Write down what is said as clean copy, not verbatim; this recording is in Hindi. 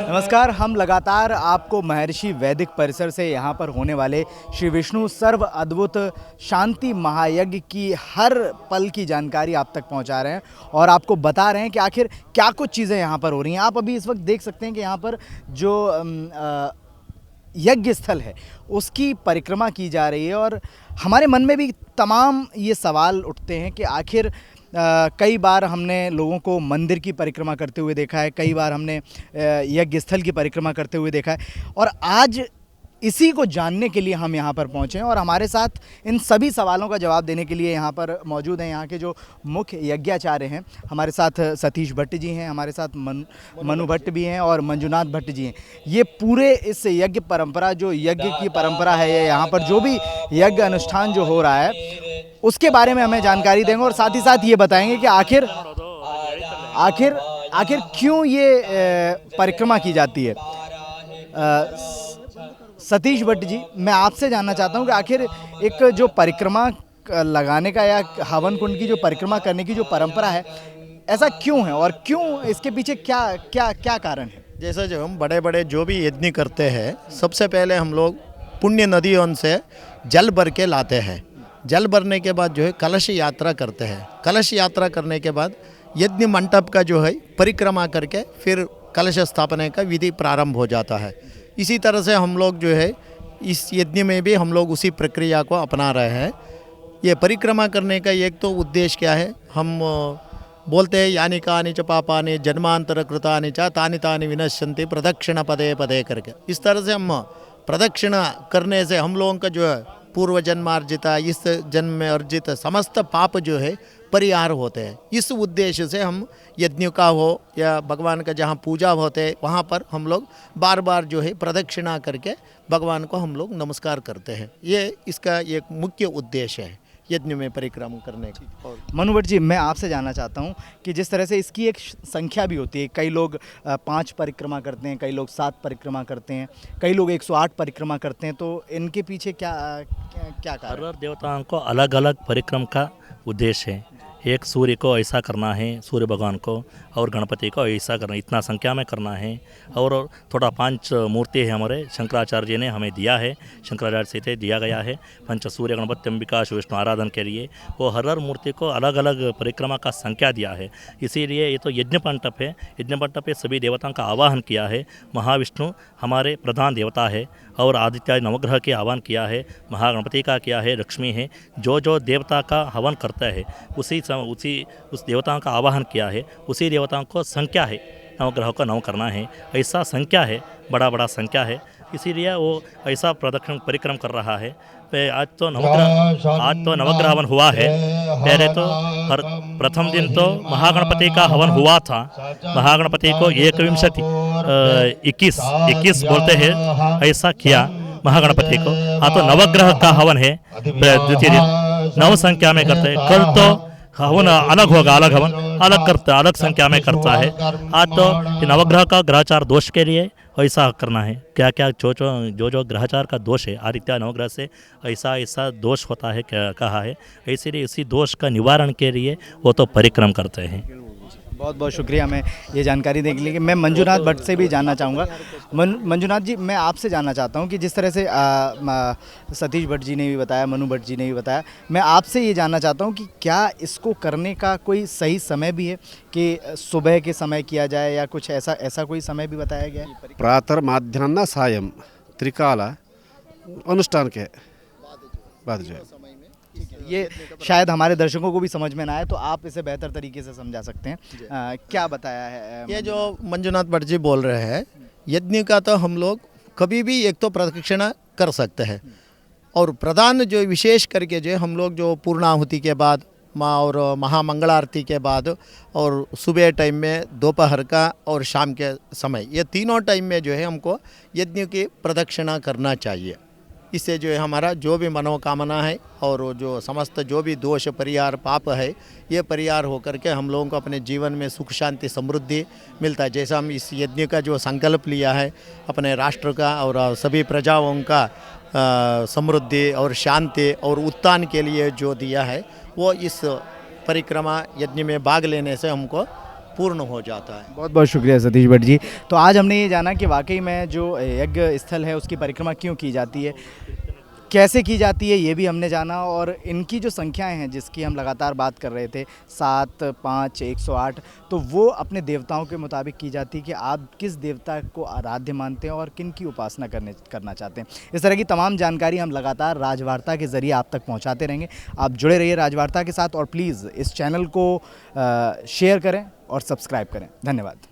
नमस्कार, हम लगातार आपको महर्षि वैदिक परिसर से यहाँ पर होने वाले श्री विष्णु सर्व अद्भुत शांति महायज्ञ की हर पल की जानकारी आप तक पहुँचा रहे हैं और आपको बता रहे हैं कि आखिर क्या कुछ चीज़ें यहाँ पर हो रही हैं। आप अभी इस वक्त देख सकते हैं कि यहाँ पर जो यज्ञ स्थल है उसकी परिक्रमा की जा रही है और हमारे मन में भी तमाम ये सवाल उठते हैं कि आखिर कई बार हमने लोगों को मंदिर की परिक्रमा करते हुए देखा है, कई बार हमने यज्ञ स्थल की परिक्रमा करते हुए देखा है और आज इसी को जानने के लिए हम यहाँ पर पहुँचे हैं और हमारे साथ इन सभी सवालों का जवाब देने के लिए यहाँ पर मौजूद हैं यहाँ के जो मुख्य यज्ञाचार्य हैं। हमारे साथ सतीश भट्ट जी हैं, हमारे साथ मनु भट्ट भी हैं और मंजुनाथ भट्ट जी हैं। ये पूरे इस यज्ञ परंपरा जो यज्ञ की परंपरा है, यहाँ पर जो भी यज्ञ अनुष्ठान जो हो रहा है उसके बारे में हमें जानकारी देंगे और साथ ही साथ ये बताएंगे कि आखिर आखिर आखिर क्यों ये परिक्रमा की जाती है। सतीश भट्ट जी, मैं आपसे जानना चाहता हूँ कि आखिर एक जो परिक्रमा लगाने का या हवन कुंड की जो परिक्रमा करने की जो परंपरा है, ऐसा क्यों है और क्यों इसके पीछे क्या क्या क्या कारण है। जैसे जो हम बड़े बड़े जो भी यज्ञ करते हैं, सबसे पहले हम लोग पुण्य नदियों से जल भर के लाते हैं। जल भरने के बाद जो है कलश यात्रा करते हैं। कलश यात्रा करने के बाद यज्ञ मंडप का जो है परिक्रमा करके फिर कलश स्थापना का विधि प्रारंभ हो जाता है। इसी तरह से हम लोग जो है इस यज्ञ में भी हम लोग उसी प्रक्रिया को अपना रहे हैं। ये परिक्रमा करने का एक तो उद्देश्य क्या है, हम बोलते हैं यानी कानि च पापानि जन्मांतर कृतानि च तानि तानि विनश्यन्ति प्रदक्षिण पदे पदे करके। इस तरह से हम प्रदक्षिणा करने से हम लोगों का जो है पूर्व जन्मार्जित इस जन्म में अर्जित समस्त पाप जो है परिहार होते हैं। इस उद्देश्य से हम यज्ञ का हो या भगवान का जहाँ पूजा होते हैं वहाँ पर हम लोग बार बार जो है प्रदक्षिणा करके भगवान को हम लोग नमस्कार करते हैं। ये इसका एक मुख्य उद्देश्य है यज्ञ में परिक्रमा करने की। और मनु भट्ट जी, मैं आपसे जानना चाहता हूँ कि जिस तरह से इसकी एक संख्या भी होती है, कई लोग 5 परिक्रमा करते हैं, कई लोग 7 परिक्रमा करते हैं, कई लोग 108 परिक्रमा करते हैं, तो इनके पीछे क्या क्या कारण? हर देवताओं को अलग अलग परिक्रम का उद्देश्य है। एक सूर्य को ऐसा करना है, सूर्य भगवान को, और गणपति को ऐसा करना, इतना संख्या में करना है। और थोड़ा 5 मूर्ति है हमारे शंकराचार्य जी ने हमें दिया है, शंकराचार्य से दिया गया है। पंच सूर्य गणपति अंबिका शिव विष्णु आराधन के लिए वो हर मूर्ति को अलग अलग परिक्रमा का संख्या दिया है। इसीलिए ये तो यज्ञ मंडप है। यज्ञ मंडप पे सभी देवताओं का आवाहन किया है। महाविष्णु हमारे प्रधान देवता है और आदित्य नवग्रह के आह्वान किया है, महागणपति का किया है, लक्ष्मी है। जो जो देवता का हवन करता है उस देवताओं का आवाहन किया है, उसी देवताओं को संख्या है, नवग्रह को नव करना है, ऐसा संख्या है, बड़ा बड़ा संख्या है। इसीलिए वो ऐसा प्रदक्षिण परिक्रम कर रहा है। आज तो नवग्रह हवन हुआ है। पहले तो हर प्रथम दिन तो महागणपति का हवन हुआ था। महागणपति को 21 बोलते हैं, ऐसा किया महागणपति को। हाँ, तो नवग्रह का हवन है, द्वितीय दिन 9 संख्या में करते हैं। कल तो हवन अलग होगा, अलग हवन अलग करता है, अलग संख्या में करता है। आज तो नवग्रह का ग्रहचार दोष के लिए ऐसा करना है। क्या क्या जो ग्रहचार का दोष है, आदित्य नवग्रह से ऐसा दोष होता है, क्या कहा है, इसीलिए इसी दोष का निवारण के लिए वो तो परिक्रम करते हैं। बहुत बहुत शुक्रिया मैं ये जानकारी देने के लिए। मैं मंजुनाथ भट्ट से भी जानना चाहूँगा। मंजुनाथ जी, मैं आपसे जानना चाहता हूँ कि जिस तरह से सतीश भट्ट जी ने भी बताया, मनु भट्ट जी ने भी बताया, मैं आपसे ये जानना चाहता हूँ कि क्या इसको करने का कोई सही समय भी है कि सुबह के समय किया जाए या कुछ ऐसा कोई समय भी बताया गया है? प्रातः माध्याह्न सायं त्रिकाल अनुष्ठान के बाद जो है, ये शायद हमारे दर्शकों को भी समझ में ना आए, तो आप इसे बेहतर तरीके से समझा सकते हैं। क्या बताया है? ये जो मंजुनाथ भट्ट जी बोल रहे हैं, यज्ञ का तो हम लोग कभी भी एक तो प्रदक्षिणा कर सकते हैं, और प्रधान जो विशेष करके जो हम लोग जो पूर्णाहुति के बाद और महामंगल आरती के बाद और सुबह टाइम में, दोपहर का और शाम के समय, ये तीनों टाइम में जो है हमको यज्ञ की प्रदक्षिणा करना चाहिए। इससे जो है हमारा जो भी मनोकामना है और जो समस्त जो भी दोष परिहार पाप है, ये परिहार होकर के हम लोगों को अपने जीवन में सुख शांति समृद्धि मिलता है। जैसा हम इस यज्ञ का जो संकल्प लिया है अपने राष्ट्र का और सभी प्रजाओं का समृद्धि और शांति और उत्थान के लिए जो दिया है, वो इस परिक्रमा यज्ञ में भाग लेने से हमको पूर्ण हो जाता है। बहुत बहुत शुक्रिया सतीश भट्ट जी। तो आज हमने ये जाना कि वाकई में जो यज्ञ स्थल है उसकी परिक्रमा क्यों की जाती है, कैसे की जाती है, ये भी हमने जाना। और इनकी जो संख्याएं हैं जिसकी हम लगातार बात कर रहे थे, 7, 5, 108, तो वो अपने देवताओं के मुताबिक की जाती है कि आप किस देवता को आराध्य मानते हैं और किन की उपासना करना चाहते हैं। इस तरह की तमाम जानकारी हम लगातार राजवार्ता के ज़रिए आप तक पहुंचाते रहेंगे। आप जुड़े रहिए राजवार्ता के साथ और प्लीज़ इस चैनल को शेयर करें और सब्सक्राइब करें। धन्यवाद।